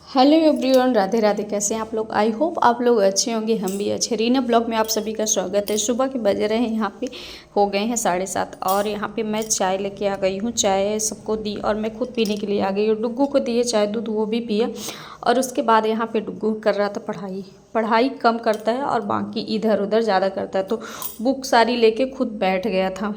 Hello everyone, Radhe Radhe. कैसे हैं आप लोग? आई होप आप लोग अच्छे होंगे, हम भी अच्छे। रीना ब्लॉग में आप सभी का स्वागत है। सुबह के बज रहे हैं यहाँ पे, हो गए हैं 7:30 और यहाँ पे मैं चाय लेके आ गई हूँ। चाय सबको दी और मैं खुद पीने के लिए आ गई हूँ। डुग्गू को दिए चाय दूध, वो भी पिया। और उसके बाद यहाँ पे डुग्गू कर रहा था पढ़ाई कम करता है और बाकी इधर उधर ज़्यादा करता है, तो बुक सारी लेके खुद बैठ गया था।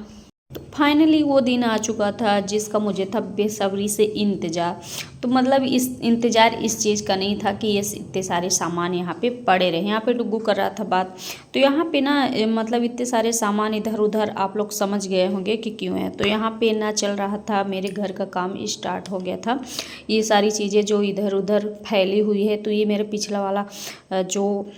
तो फाइनली वो दिन आ चुका था जिसका मुझे था बेसब्री से इंतज़ार। तो मतलब इस इंतज़ार इस चीज़ का नहीं था कि ये इतने सारे सामान यहाँ पे पड़े रहे। यहाँ पे डुग्गू कर रहा था बात, तो यहाँ पे ना मतलब इतने सारे सामान इधर उधर आप लोग समझ गए होंगे कि क्यों है। तो यहाँ पे ना चल रहा था, मेरे घर का काम स्टार्ट हो गया था। ये सारी चीज़ें जो इधर उधर फैली हुई है, तो ये मेरा पिछला वाला जो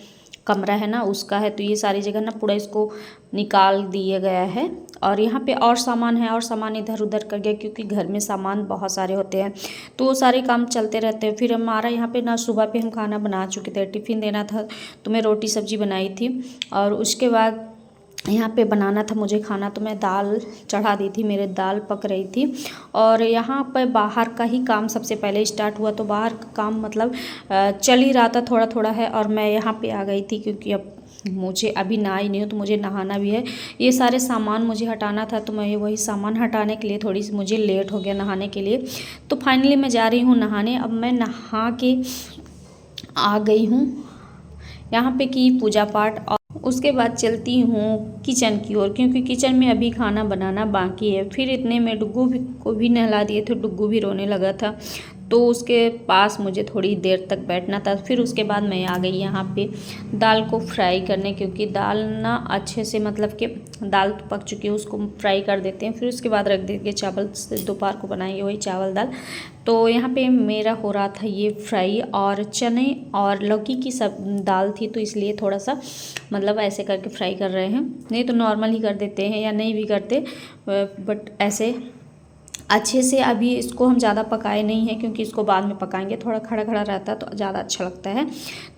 कमरा है ना उसका है। तो ये सारी जगह ना पूरा इसको निकाल दिया गया है। और यहाँ पे और सामान है, और सामान इधर उधर कर गया क्योंकि घर में सामान बहुत सारे होते हैं, तो वो सारे काम चलते रहते हैं। फिर हमारा यहाँ पे ना सुबह पे हम खाना बना चुके थे, टिफ़िन देना था, तो मैं रोटी सब्जी बनाई थी। और उसके बाद यहाँ पे बनाना था मुझे खाना, तो मैं दाल चढ़ा दी थी, मेरे दाल पक रही थी। और यहाँ पर बाहर का ही काम सबसे पहले स्टार्ट हुआ। तो बाहर का काम मतलब चल ही रहा था थोड़ा थोड़ा है। और मैं यहाँ पे आ गई थी क्योंकि अब मुझे अभी नहाई नहीं हूँ, तो मुझे नहाना भी है। ये सारे सामान मुझे हटाना था, तो मैं वही सामान हटाने के लिए थोड़ी सी मुझे लेट हो गया नहाने के लिए। तो फाइनली मैं जा रही हूँ नहाने। अब मैं नहा के आ गई हूँ यहाँ पे की पूजा पाठ, और उसके बाद चलती हूँ किचन की ओर क्योंकि किचन में अभी खाना बनाना बाकी है। फिर इतने में डुग्गू को भी नहला दिए थे, डुग्गू भी रोने लगा था, तो उसके पास मुझे थोड़ी देर तक बैठना था। फिर उसके बाद मैं आ गई यहाँ पे दाल को फ्राई करने, क्योंकि दाल ना अच्छे से मतलब कि दाल तो पक चुकी है, उसको फ्राई कर देते हैं। फिर उसके बाद रख देंगे चावल, दोपहर को बनाएंगे वही चावल दाल। तो यहाँ पे मेरा हो रहा था ये फ्राई, और चने और लौकी की सब दाल थी, तो इसलिए थोड़ा सा मतलब ऐसे करके फ्राई कर रहे हैं। नहीं तो नॉर्मल ही कर देते हैं या नहीं भी करते, बट ऐसे अच्छे से अभी इसको हम ज़्यादा पकाए नहीं हैं क्योंकि इसको बाद में पकाएंगे, थोड़ा खड़ा खड़ा रहता है तो ज़्यादा अच्छा लगता है।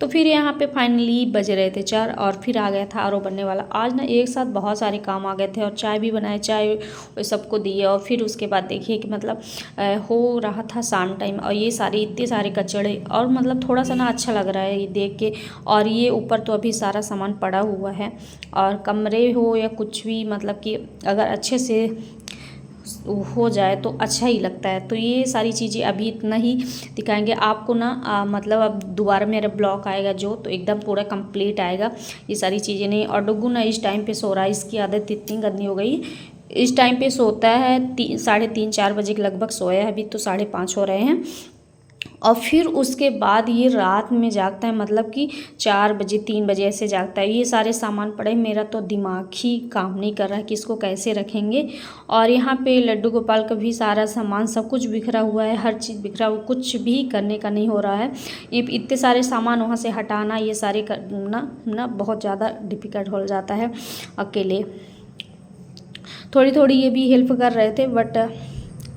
तो फिर यहाँ पे फाइनली बज रहे थे 4 और फिर आ गया था आरओ बनने वाला। आज ना एक साथ बहुत सारे काम आ गए थे, और चाय भी बनाए, चाय सबको दिए। और फिर उसके बाद देखिए कि मतलब हो रहा था शाम टाइम, और ये सारे इतने सारे कचड़े, और मतलब थोड़ा सा ना अच्छा लग रहा है ये देख के। और ये ऊपर तो अभी सारा सामान पड़ा हुआ है, और कमरे हो या कुछ भी मतलब कि अगर अच्छे से हो जाए तो अच्छा ही लगता है। तो ये सारी चीज़ें अभी इतना ही दिखाएंगे आपको ना, मतलब अब दोबारा मेरा ब्लॉग आएगा जो, तो एकदम पूरा कंप्लीट आएगा, ये सारी चीज़ें नहीं। और डुग्गू ना इस टाइम पे सो रहा है, इसकी आदत इतनी गंदी हो गई, इस टाइम पे सोता है 3:30-4 बजे के लगभग सोया है। अभी तो 5:30 हो रहे हैं। और फिर उसके बाद ये रात में जागता है, मतलब कि 4 बजे 3 बजे ऐसे जागता है। ये सारे सामान पड़े, मेरा तो दिमाग ही काम नहीं कर रहा है कि इसको कैसे रखेंगे। और यहाँ पे लड्डू गोपाल का भी सारा सामान सब कुछ बिखरा हुआ है, हर चीज़ बिखरा हुआ, कुछ भी करने का नहीं हो रहा है। ये इतने सारे सामान वहाँ से हटाना, ये सारे करना ना बहुत ज़्यादा डिफ़िकल्ट हो जाता है अकेले। थोड़ी थोड़ी ये भी हेल्प कर रहे थे, बट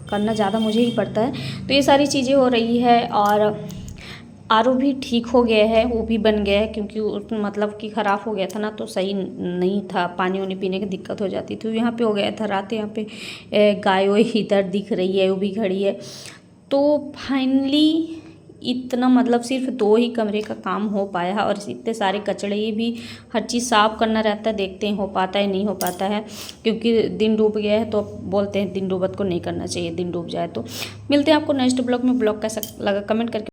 करना ज़्यादा मुझे ही पड़ता है। तो ये सारी चीज़ें हो रही है। और आरओ भी ठीक हो गया है, वो भी बन गया है, क्योंकि मतलब कि ख़राब हो गया था ना, तो सही नहीं था, पानी वानी पीने की दिक्कत हो जाती थी। यहाँ पे हो गया था रात, यहाँ पे गाय इधर दिख रही है, वो भी खड़ी है। तो फाइनली इतना मतलब सिर्फ 2 ही कमरे का काम हो पाया है, और इतने सारे कचड़े, ये भी हर चीज़ साफ़ करना रहता है। देखते हैं हो पाता है नहीं हो पाता है, क्योंकि दिन डूब गया है, तो बोलते हैं दिन डूबत को नहीं करना चाहिए, दिन डूब जाए तो। मिलते हैं आपको नेक्स्ट ब्लॉग में। ब्लॉग कैसा लगा कमेंट करके